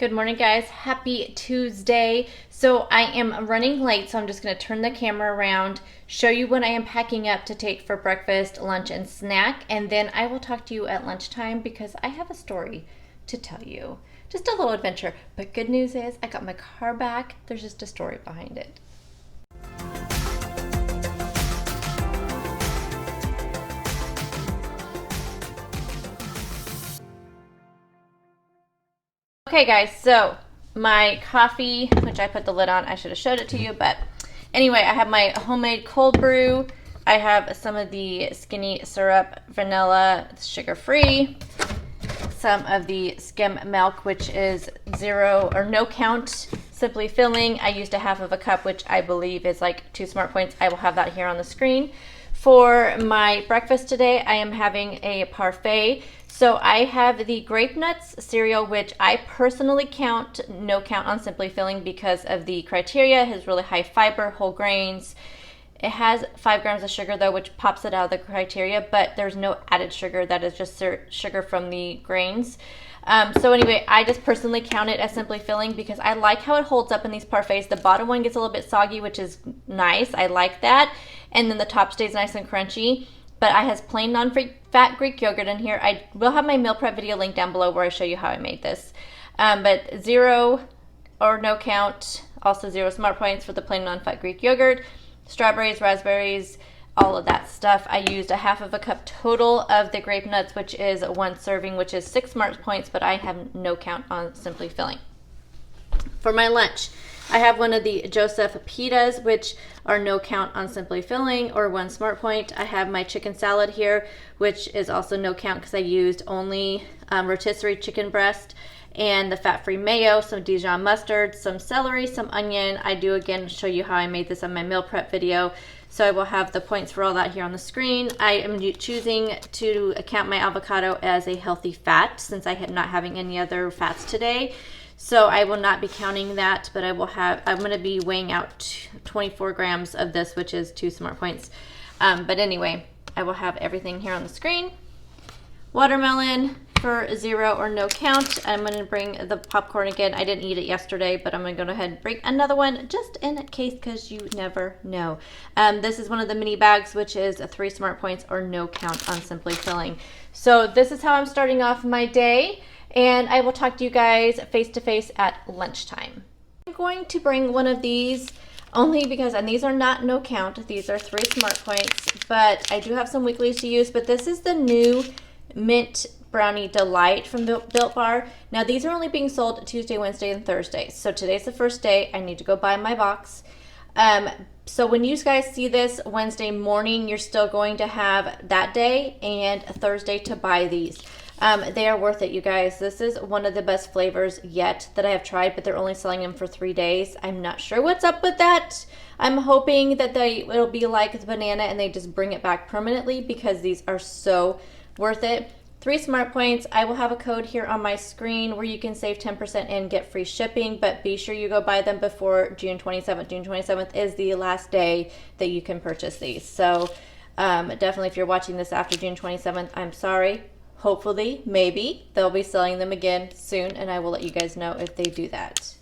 Good morning, guys. Happy Tuesday. So I am running late, so I'm just going to turn the camera around, show you what I am packing up to take for breakfast, lunch, and snack, and then I will talk to you at lunchtime because I have a story to tell you. Just a little adventure. But good news is I got my car back. There's just a story behind it. Okay, guys, so my coffee, which I put the lid on, I should have showed it to you, but anyway, I have my homemade cold brew. I have some of the skinny syrup, vanilla, sugar-free, some of the skim milk, which is zero or no count, simply filling. I used a half of a cup, which I believe is like 2 smart points. I will have that here on the screen. For my breakfast today, I am having a parfait. So I have the Grape Nuts cereal, which I personally count no count on Simply Filling because of the criteria. It has really high fiber, whole grains. It has 5 grams of sugar though, which pops it out of the criteria, but there's no added sugar. That is just sugar from the grains. So anyway, I just personally count it as Simply Filling because I like how it holds up in these parfaits. The bottom one gets a little bit soggy, which is nice. I like that. And then the top stays nice and crunchy. But I has plain non-fat Greek yogurt in here. I will have my meal prep video linked down below where I show you how I made this. But zero or no count, also 0 smart points for the plain non-fat Greek yogurt. Strawberries, raspberries, all of that stuff. I used a half of a cup total of the grape nuts, which is 1 serving, which is 6 smart points, but I have no count on Simply Filling. For my lunch, I have one of the Joseph pitas, which are no count on Simply Filling or 1 smart point. I have my chicken salad here, which is also no count because I used only rotisserie chicken breast and the fat-free mayo, some Dijon mustard, some celery, some onion. I do again show you how I made this on my meal prep video. So I will have the points for all that here on the screen. I am choosing to count my avocado as a healthy fat since I am not having any other fats today. So I will not be counting that, but I'm going to be weighing out 24 grams of this, which is 2 smart points. But anyway, I will have everything here on the screen. Watermelon for 0 or no count. I'm going to bring the popcorn again. I didn't eat it yesterday, but I'm going to go ahead and bring another one just in case because you never know. This is one of the mini bags, which is 3 smart points or no count on Simply Filling. So this is how I'm starting off my day. And I will talk to you guys face-to-face at lunchtime. I'm going to bring one of these only because, and these are not no count, these are 3 smart points, but I do have some weeklies to use, but this is the new Mint Brownie Delight from Built Bar. Now these are only being sold Tuesday, Wednesday, and Thursday. So today's the first day. I need to go buy my box. So when you guys see this Wednesday morning, you're still going to have that day and Thursday to buy these. They are worth it, you guys. This is one of the best flavors yet that I have tried, but they're only selling them for 3 days. I'm not sure what's up with that. I'm hoping that it'll be like the banana and they just bring it back permanently because these are so worth it. 3 smart points. I will have a code here on my screen where you can save 10% and get free shipping, but be sure you go buy them before June 27th. June 27th is the last day that you can purchase these. So definitely if you're watching this after June 27th, I'm sorry. Hopefully, maybe, they'll be selling them again soon, and I will let you guys know if they do that.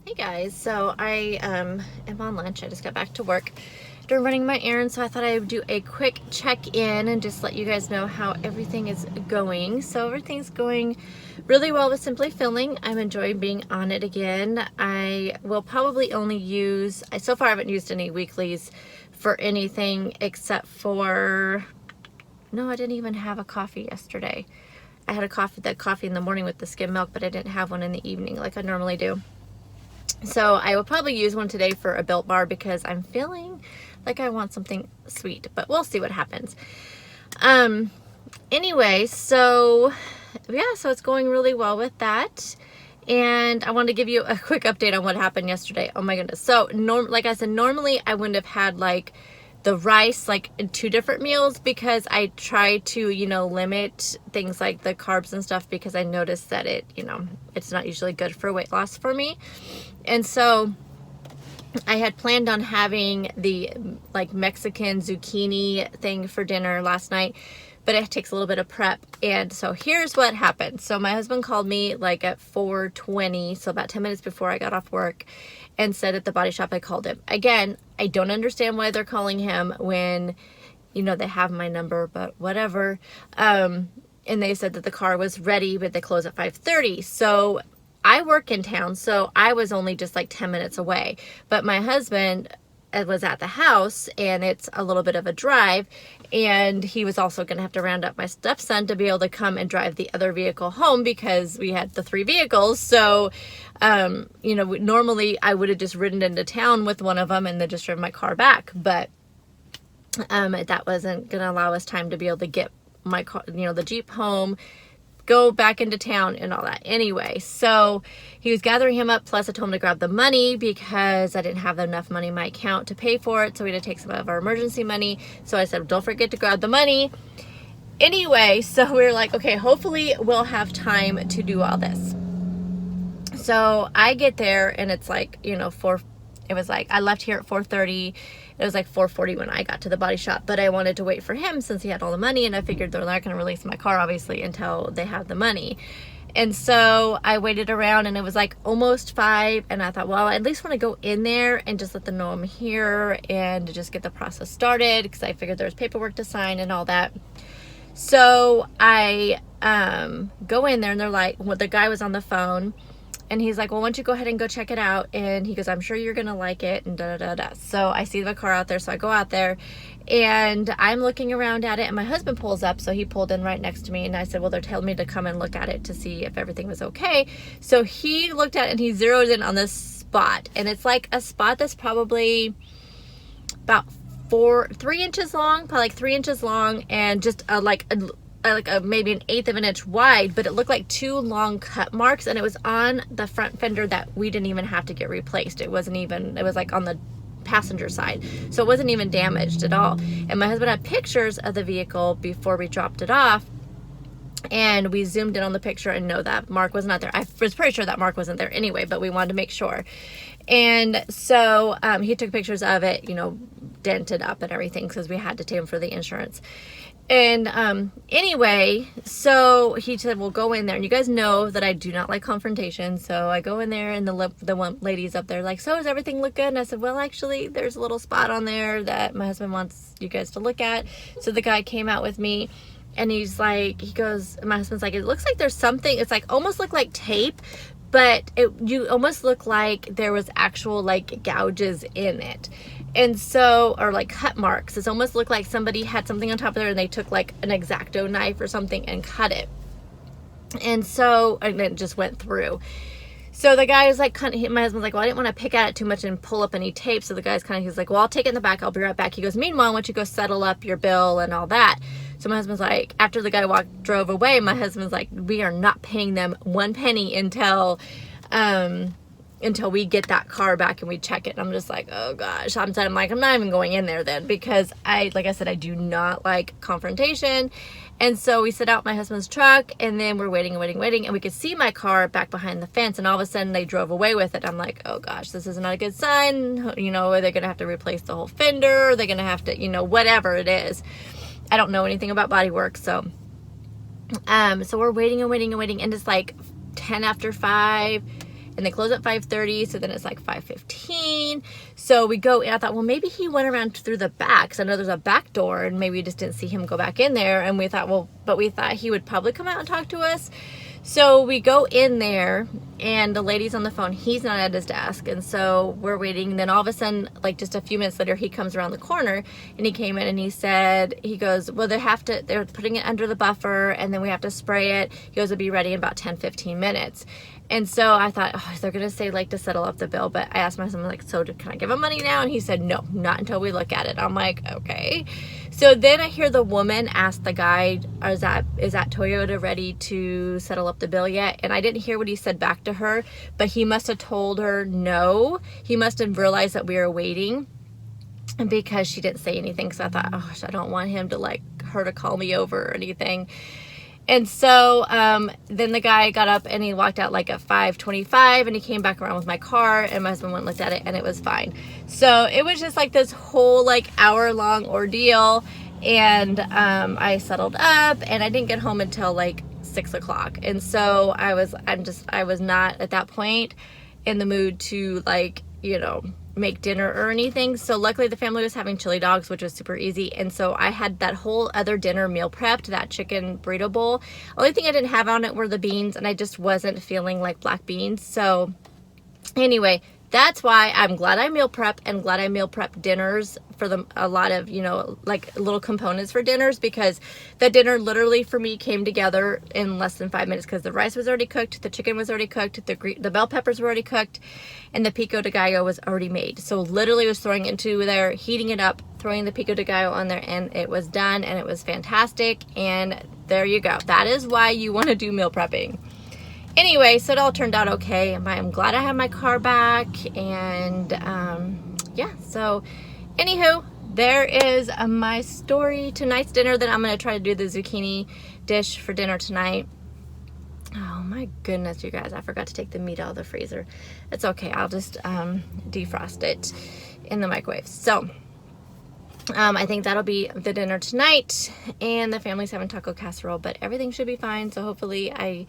Hey guys, so I am on lunch. I just got back to work after running my errands, so I thought I would do a quick check-in and just let you guys know how everything is going. So everything's going really well with Simply Filling. I'm enjoying being on it again. I will probably only use, so far I haven't used any weeklies for anything except for, no, I didn't even have a coffee yesterday. I had that coffee in the morning with the skim milk, but I didn't have one in the evening like I normally do. So I will probably use one today for a Built Bar because I'm feeling like I want something sweet, but we'll see what happens. Anyway, so yeah, so it's going really well with that. And I wanted to give you a quick update on what happened yesterday. Oh my goodness. So like I said, normally I wouldn't have had like the rice like in 2 different meals because I try to, limit things like the carbs and stuff because I noticed that it's not usually good for weight loss for me. And so I had planned on having the like Mexican zucchini thing for dinner last night, but it takes a little bit of prep. And so here's what happened. So my husband called me like at 4:20, so about 10 minutes before I got off work, and said at the body shop I called him. Again, I don't understand why they're calling him when, you know, they have my number, but whatever. And they said that the car was ready, but they close at 5:30. So I work in town, so I was only just like 10 minutes away. But my husband was at the house, and it's a little bit of a drive, and he was also going to have to round up my stepson to be able to come and drive the other vehicle home because we had the 3 vehicles. So, you know, normally I would have just ridden into town with one of them and then just driven my car back, but that wasn't going to allow us time to be able to get my car, you know, the Jeep home, go back into town and all that. Anyway, so he was gathering him up, plus I told him to grab the money because I didn't have enough money in my account to pay for it, so we had to take some of our emergency money. So I said, don't forget to grab the money. Anyway, so we were like, okay, hopefully we'll have time to do all this. So I get there, and it's like, you know, it was like I left here at 4:30. It was like 4:40 when I got to the body shop, but I wanted to wait for him since he had all the money, and I figured they're not going to release my car obviously until they have the money. And so I waited around, and it was like almost 5, and I thought, well, I at least want to go in there and just let them know I'm here and to just get the process started, because I figured there was paperwork to sign and all that. So I go in there, and they're like, well, the guy was on the phone, and he's like, well, why don't you go ahead and go check it out? And he goes, I'm sure you're going to like it, and da-da-da-da. So I see the car out there, so I go out there, and I'm looking around at it, and my husband pulls up, so he pulled in right next to me, and I said, well, they're telling me to come and look at it to see if everything was okay. So he looked at it, and he zeroed in on this spot, and it's like a spot that's probably about 3 inches long, probably like 3 inches long, and just maybe 1/8 of an inch wide, but it looked like 2 long cut marks, and it was on the front fender that we didn't even have to get replaced. It was like on the passenger side, so it wasn't even damaged at all. And my husband had pictures of the vehicle before we dropped it off, and we zoomed in on the picture, and no, that mark was not there. I was pretty sure that mark wasn't there anyway, but we wanted to make sure. And so he took pictures of it, you know, dented up and everything, because we had to take them for the insurance. And anyway, so he said, well, go in there. And you guys know that I do not like confrontation. So I go in there, and the one lady's up there like, so does everything look good? And I said, well, actually, there's a little spot on there that my husband wants you guys to look at. So the guy came out with me, and he's like, my husband's like, it looks like there's something, it's like almost looked like tape, but you almost look like there was actual like gouges in it. And so, or like cut marks. It almost looked like somebody had something on top of there, and they took like an X-Acto knife or something and cut it. And so, and it just went through. So the guy was like, my husband's like, well, I didn't want to pick at it too much and pull up any tape. So the guy's he's like, well, I'll take it in the back. I'll be right back. He goes, meanwhile, why don't you go settle up your bill and all that? So my husband's like, after the guy drove away, my husband's like, we are not paying them 1 penny until we get that car back and we check it. And I'm just like, oh gosh. I'm not even going in there then, because like I said, I do not like confrontation. And so we sit out my husband's truck, and then we're waiting, and we could see my car back behind the fence, and all of a sudden they drove away with it. I'm like, oh gosh, this is not a good sign. You know, are they going to have to replace the whole fender? Are they going to have to, you know, whatever it is. I don't know anything about body work, so we're waiting, and it's like 10 after 5, and they close at 5:30, so then it's like 5:15. So we go, and I thought, well, maybe he went around through the back, because I know there's a back door, and maybe we just didn't see him go back in there. And we thought, well, but we thought he would probably come out and talk to us. So we go in there, and the lady's on the phone. He's not at his desk, and so we're waiting. And then all of a sudden, like just a few minutes later, he comes around the corner, and he came in, and he goes, well, they're putting it under the buffer, and then we have to spray it. He goes, it'll be ready in about 10-15 minutes. And so I thought, oh, they're going to say like to settle up the bill. But I asked my husband, like, so can I give him money now? And he said, no, not until we look at it. I'm like, okay. So then I hear the woman ask the guy, is that Toyota ready to settle up the bill yet? And I didn't hear what he said back to her, but he must have told her no. He must have realized that we were waiting, because she didn't say anything. So I thought, oh gosh, I don't want her to call me over or anything. And so then the guy got up, and he walked out like at 5:25, and he came back around with my car, and my husband went and looked at it, and it was fine. So it was just like this whole like hour-long ordeal. and I settled up, and I didn't get home until like 6 o'clock. And so I was not at that point in the mood to, like, you know, make dinner or anything. So luckily the family was having chili dogs, which was super easy. And so I had that whole other dinner meal prepped, that chicken burrito bowl. Only thing I didn't have on it were the beans, and I just wasn't feeling like black beans. So anyway, that's why I'm glad I meal prep, and glad I meal prep dinners for a lot of, you know, like little components for dinners, because the dinner literally for me came together in less than 5 minutes, because the rice was already cooked, the chicken was already cooked, the bell peppers were already cooked, and the pico de gallo was already made. So literally was throwing it into there, heating it up, throwing the pico de gallo on there, and it was done, and it was fantastic. And there you go. That is why you want to do meal prepping. Anyway, so it all turned out okay. I'm glad I have my car back, and yeah, so anywho, there is my story. Tonight's dinner, that I'm going to try to do the zucchini dish for dinner tonight. Oh my goodness, you guys, I forgot to take the meat out of the freezer. It's okay, I'll just defrost it in the microwave. So I think that'll be the dinner tonight, and the family's having taco casserole, but everything should be fine. So hopefully I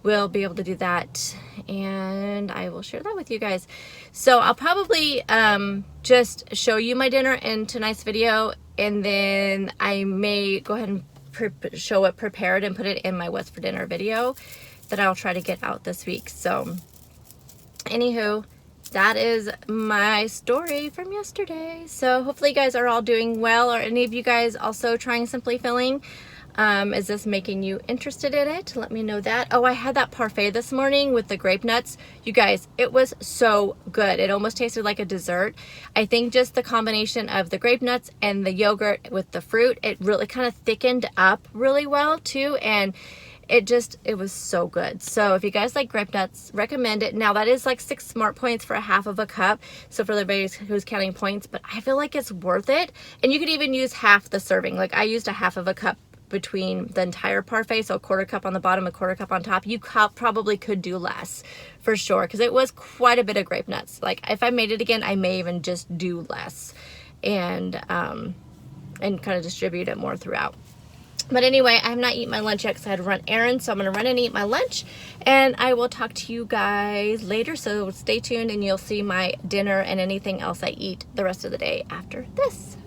will be able to do that, and I will share that with you guys. So I'll probably just show you my dinner in tonight's video, and then I may go ahead and show it prepared and put it in my what's for dinner video that I'll try to get out this week. So anywho, that is my story from yesterday. So hopefully you guys are all doing well. Are any of you guys also trying Simply Filling? Is this making you interested in it? Let me know that. Oh, I had that parfait this morning with the grape nuts. You guys, it was so good. It almost tasted like a dessert. I think just the combination of the grape nuts and the yogurt with the fruit, it really kind of thickened up really well too. And it was so good. So if you guys like grape nuts, recommend it. Now that is like 6 smart points for a half of a cup. So for everybody who's counting points, but I feel like it's worth it. And you could even use half the serving. Like I used a half of a cup between the entire parfait, so a quarter cup on the bottom, a quarter cup on top. You probably could do less for sure, because it was quite a bit of grape nuts. Like if I made it again, I may even just do less and kind of distribute it more throughout. But anyway, I have not eaten my lunch yet because I had to run errands, so I'm going to run and eat my lunch, and I will talk to you guys later. So stay tuned, and you'll see my dinner and anything else I eat the rest of the day after this.